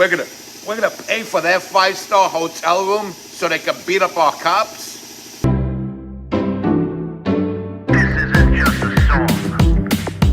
We're gonna pay for their five-star hotel room so they can beat up our cops?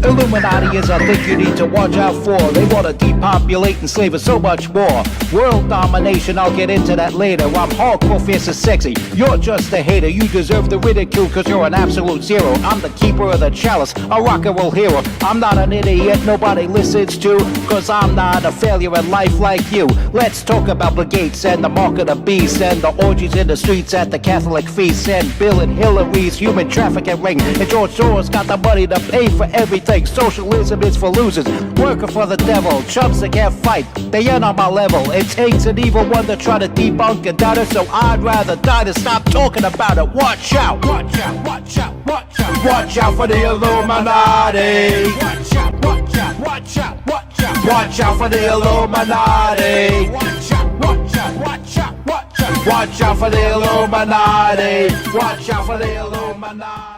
Illuminati is a thing you need to watch out for. They want to depopulate and slave us so much more. World domination, I'll get into that later. I'm hardcore, fierce and sexy. You're just a hater. You deserve the ridicule cause you're an absolute zero. I'm the keeper of the chalice, a rock and roll hero. I'm not an idiot nobody listens to, cause I'm not a failure in life like you. Let's talk about Bill Gates and the mark of the beast, and the orgies in the streets at the Catholic feasts, and Bill and Hillary's human trafficking ring. And George Soros got the money to pay for everything. Socialism is for losers, working for the devil. Chumps that can't fight, they ain't on my level. It takes an evil one to try to debunk a doubter, so I'd rather die than stop talking about it. Watch out, watch out, watch out, watch out. Watch out for the Illuminati. Watch out, watch out, watch out, watch out. Watch out for the Illuminati. Watch out, watch out, watch out, watch out. Watch out for the Illuminati. Watch out for the Illuminati.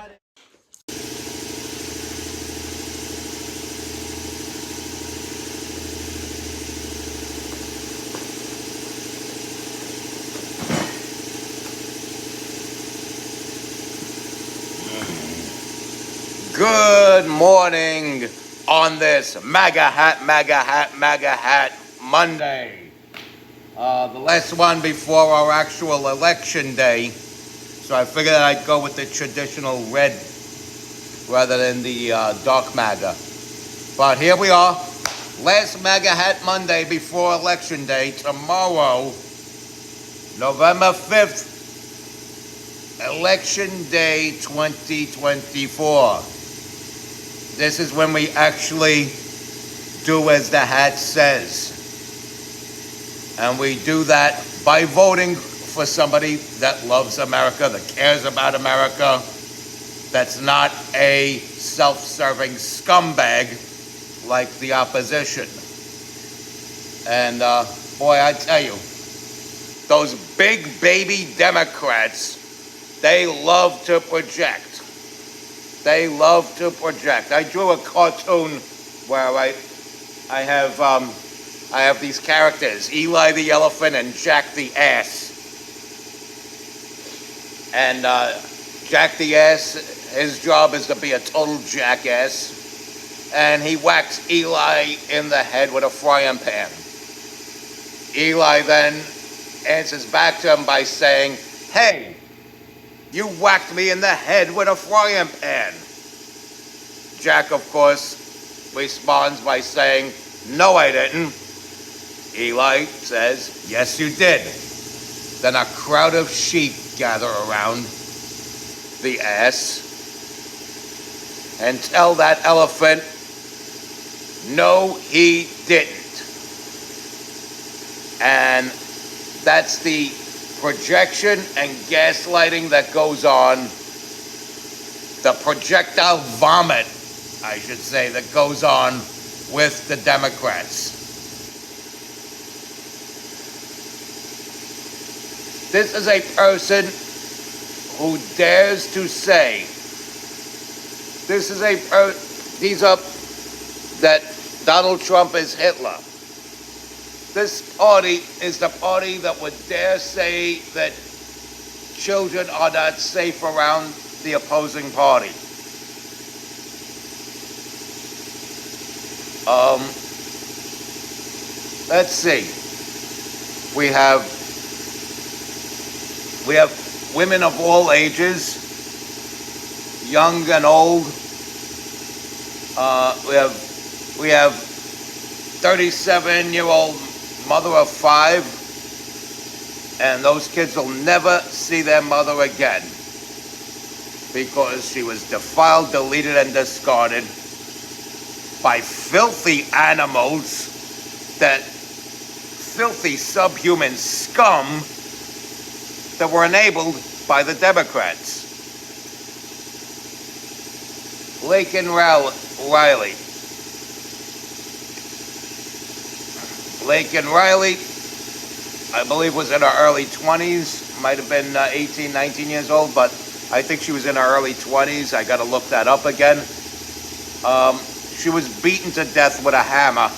Good morning on this MAGA hat Monday. The last one before our actual election day. So I figured I'd go with the traditional red rather than the dark MAGA. But here we are. Last MAGA hat Monday before election day. Tomorrow, November 5th, election day 2024. This is when we actually do as the hat says. And we do that by voting for somebody that loves America, that cares about America, that's not a self-serving scumbag like the opposition. And boy, I tell you, those big baby Democrats, they love to project. They love to project. I drew a cartoon where I have these characters, Eli the elephant and Jack the ass. And Jack the ass, his job is to be a total jackass. And he whacks Eli in the head with a frying pan. Eli then answers back to him by saying, "Hey, you whacked me in the head with a frying pan." Jack, of course, responds by saying, "No, I didn't." Eli says, "Yes, you did." Then a crowd of sheep gather around the ass and tell that elephant, "No, he didn't." And that's the projection and gaslighting that goes on, the projectile vomit, I should say, that goes on with the Democrats. This is a person who dares to say, that Donald Trump is Hitler. This party is the party that would dare say that children are not safe around the opposing party. Let's see. We have women of all ages, young and old. We have 37-year-old mother of 5, and those kids will never see their mother again because she was defiled, deleted, and discarded by filthy animals, that filthy subhuman scum that were enabled by the Democrats. Laken Riley. Laken Riley, I believe, was in her early 20s, might have been 18, 19 years old, but I think she was in her early 20s. I got to look that up again. She was beaten to death with a hammer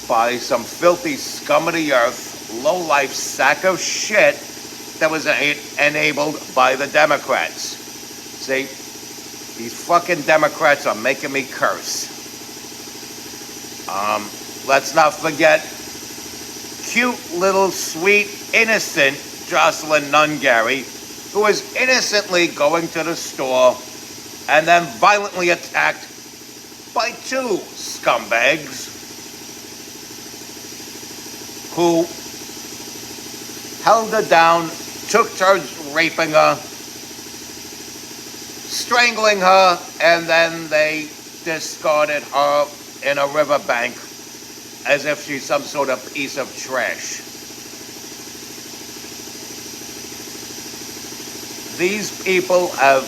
by some filthy scum of the earth, low-life sack of shit that was enabled by the Democrats. See, these fucking Democrats are making me curse. Let's not forget cute little sweet innocent Jocelyn Nungary, who was innocently going to the store and then violently attacked by two scumbags who held her down, took turns raping her, strangling her, and then they discarded her in a riverbank as if she's some sort of piece of trash. These people have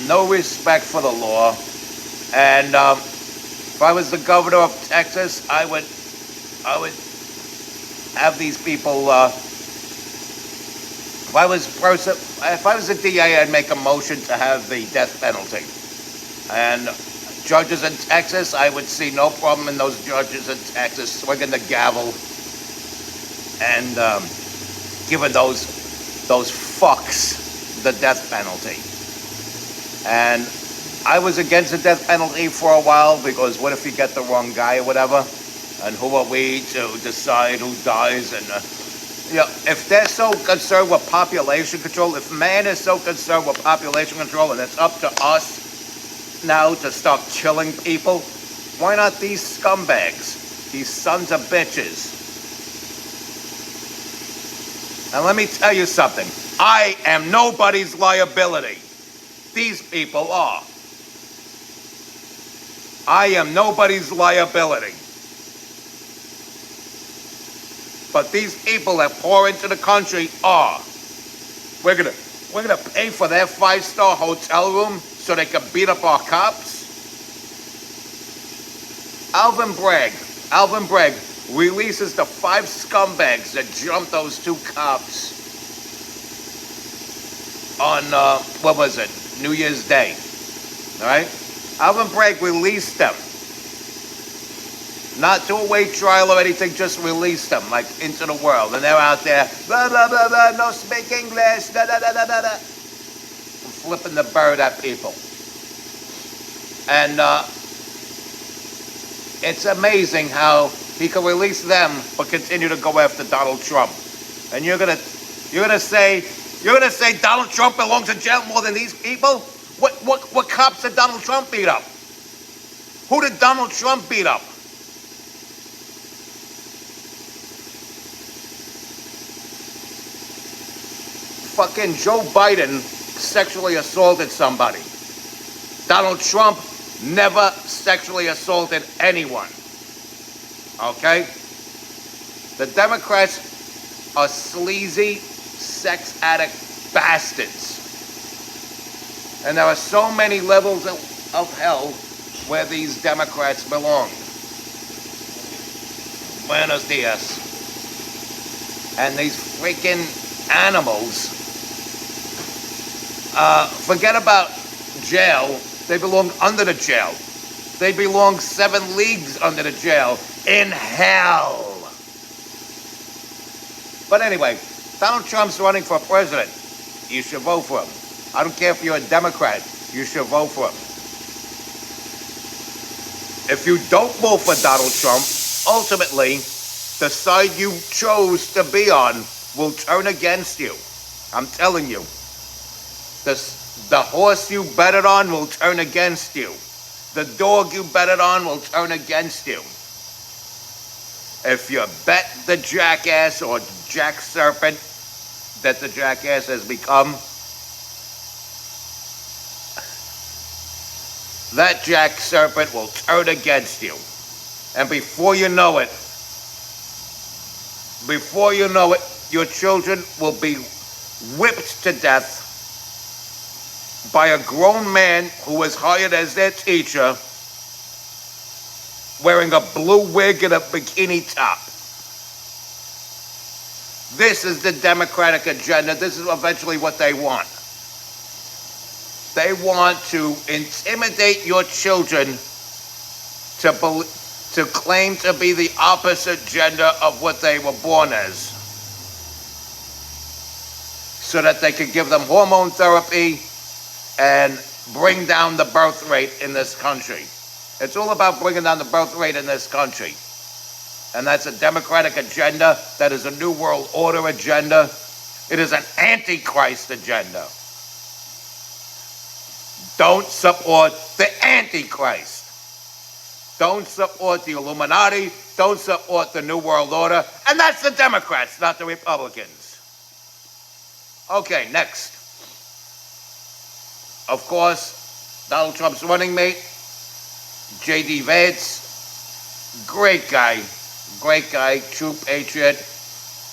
no respect for the law, and if I was the governor of Texas, I would have these people. If I was the DA, I'd make a motion to have the death penalty. And judges in Texas, I would see no problem in those judges in Texas swinging the gavel and giving those fucks the death penalty. And I was against the death penalty for a while because what if you get the wrong guy or whatever? And who are we to decide who dies? And if they're so concerned with population control, if man is so concerned with population control, and it's up to us now to start killing people, why not these scumbags, these sons of bitches? Now let me tell you something. I am nobody's liability. These people are. I am nobody's liability. But these people that pour into the country are. We're gonna pay for their 5-star hotel room so they can beat up our cops? Alvin Bragg releases the 5 scumbags that jumped those 2 cops on, what was it, New Year's Day, all right? Alvin Bragg released them. Not do a wait trial or anything, just release them, like, into the world. And they're out there, blah, blah, blah, blah, no speak English, da, da, da, da, da, da. Flipping the bird at people. And it's amazing how he can release them but continue to go after Donald Trump. And you're gonna say Donald Trump belongs in jail more than these people? What cops did Donald Trump beat up? Who did Donald Trump beat up? Fucking Joe Biden sexually assaulted somebody. Donald Trump never sexually assaulted anyone. Okay? The Democrats are sleazy, sex addict bastards. And there are so many levels of hell where these Democrats belong. Buenos dias. And these freaking animals, forget about jail. They belong under the jail. They belong 7 leagues under the jail in hell. But anyway, Donald Trump's running for president. You should vote for him. I don't care if you're a Democrat. You should vote for him. If you don't vote for Donald Trump, ultimately, the side you chose to be on will turn against you. I'm telling you. The horse you betted on will turn against you. The dog you betted on will turn against you. If you bet the jackass or jack serpent that the jackass has become, that jack serpent will turn against you. And before you know it, your children will be whipped to death by a grown man who was hired as their teacher, wearing a blue wig and a bikini top. This is the Democratic agenda. This is eventually what they want. They want to intimidate your children to to claim to be the opposite gender of what they were born as, so that they could give them hormone therapy and bring down the birth rate in this country. It's all about bringing down the birth rate in this country. And that's a Democratic agenda. That is a New World Order agenda. It is an Antichrist agenda. Don't support the Antichrist. Don't support the Illuminati. Don't support the New World Order. And that's the Democrats, not the Republicans. Okay, next. Of course, Donald Trump's running mate, J.D. Vance, great guy, true patriot.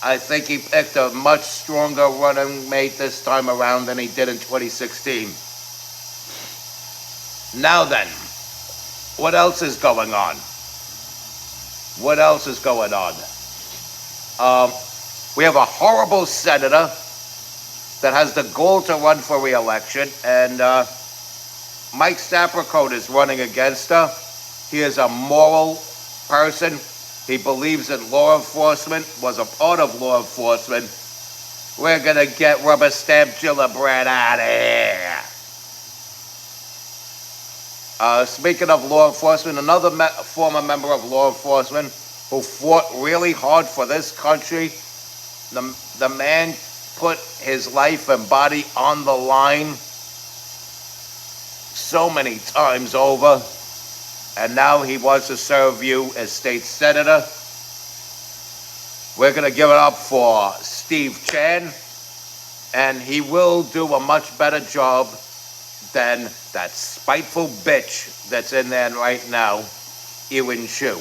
I think he picked a much stronger running mate this time around than he did in 2016. Now then, what else is going on? We have a horrible senator that has the goal to run for re-election, and Mike Sapercoat is running against her. He is a moral person. He believes in law enforcement, was a part of law enforcement. We're gonna get rubber stamp Gillibrand out of here. Speaking of law enforcement, another former member of law enforcement who fought really hard for this country. The man put his life and body on the line so many times over, and now he wants to serve you as state senator. We're going to give it up for Steve Chan, and he will do a much better job than that spiteful bitch that's in there right now, Ewan Chu.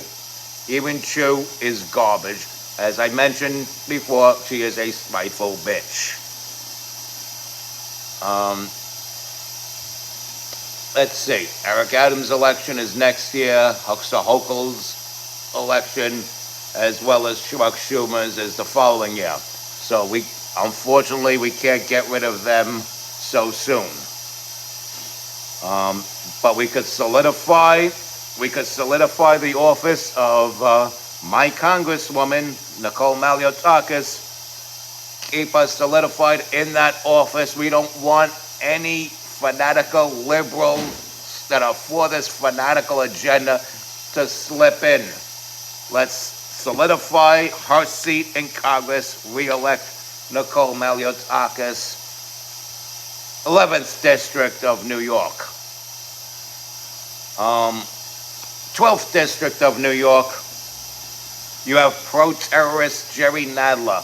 Ewan Chu is garbage. As I mentioned before, she is a spiteful bitch. Let's see. Eric Adams' election is next year. Huckster Hochul's election, as well as Chuck Schumer's, is the following year. So unfortunately, we can't get rid of them so soon. But we could solidify the office of my Congresswoman, Nicole Maliotakis. Keep us solidified in that office. We don't want any fanatical liberals that are for this fanatical agenda to slip in. Let's solidify her seat in Congress, re-elect Nicole Maliotakis, 11th District of New York. 12th District of New York, you have pro-terrorist Jerry Nadler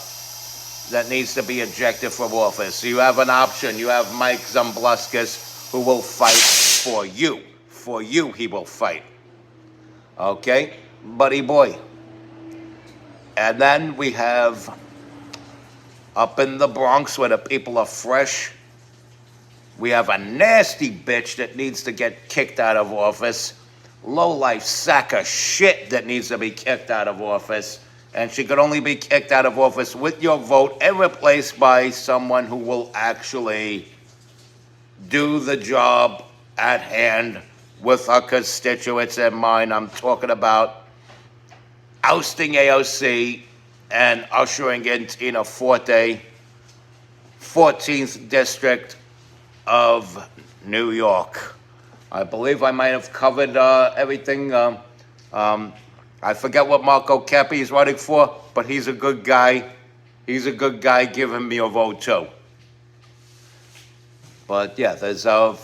that needs to be ejected from office. You have an option. You have Mike Zumbluskas, who will fight for you. For you, he will fight. Okay? Buddy boy. And then we have, up in the Bronx, where the people are fresh, we have a nasty bitch that needs to get kicked out of office. Low-life sack of shit that needs to be kicked out of office. And she could only be kicked out of office with your vote and replaced by someone who will actually do the job at hand with her constituents in mind. I'm talking about ousting AOC and ushering in Tina Forte, 14th District of New York. I believe I might have covered everything. I forget what Marco Kepi is running for, but he's a good guy. He's a good guy. Give him your vote too. But yeah, there's a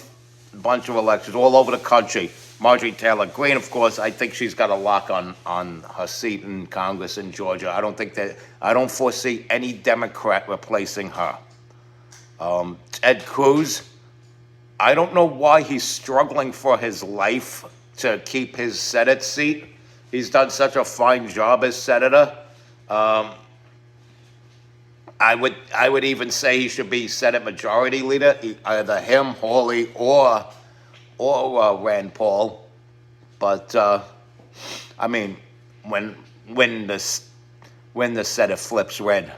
bunch of elections all over the country. Marjorie Taylor Greene, of course, I think she's got a lock on her seat in Congress in Georgia. I don't foresee any Democrat replacing her. Ted Cruz, I don't know why he's struggling for his life to keep his Senate seat. He's done such a fine job as senator. I would even say he should be Senate Majority Leader, either him, Hawley, or Rand Paul. But I mean, when the Senate flips red.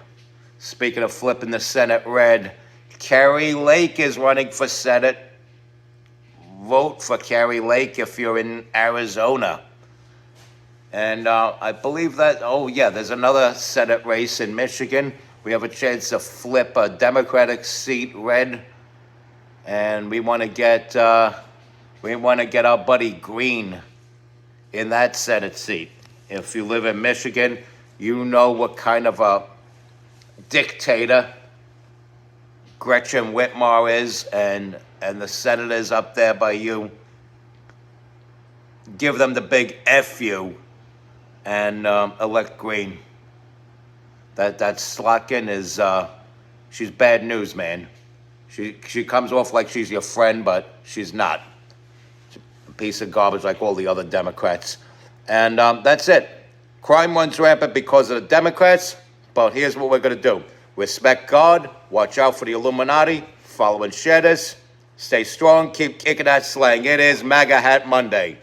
Speaking of flipping the Senate red, Kari Lake is running for Senate. Vote for Kari Lake if you're in Arizona. And I believe that, oh yeah, there's another Senate race in Michigan. We have a chance to flip a Democratic seat red. And we want to get our buddy Green in that Senate seat. If you live in Michigan, you know what kind of a dictator Gretchen Whitmer is, and the senators up there by you. Give them the big F you and elect Green. That Slotkin is she's bad news, man. She comes off like she's your friend, but she's not. She's a piece of garbage like all the other Democrats. And that's it. Crime runs rampant because of the Democrats, but here's what we're going to do. Respect God, watch out for the Illuminati, follow and share this, stay strong, keep kicking that slang. It is MAGA Hat Monday.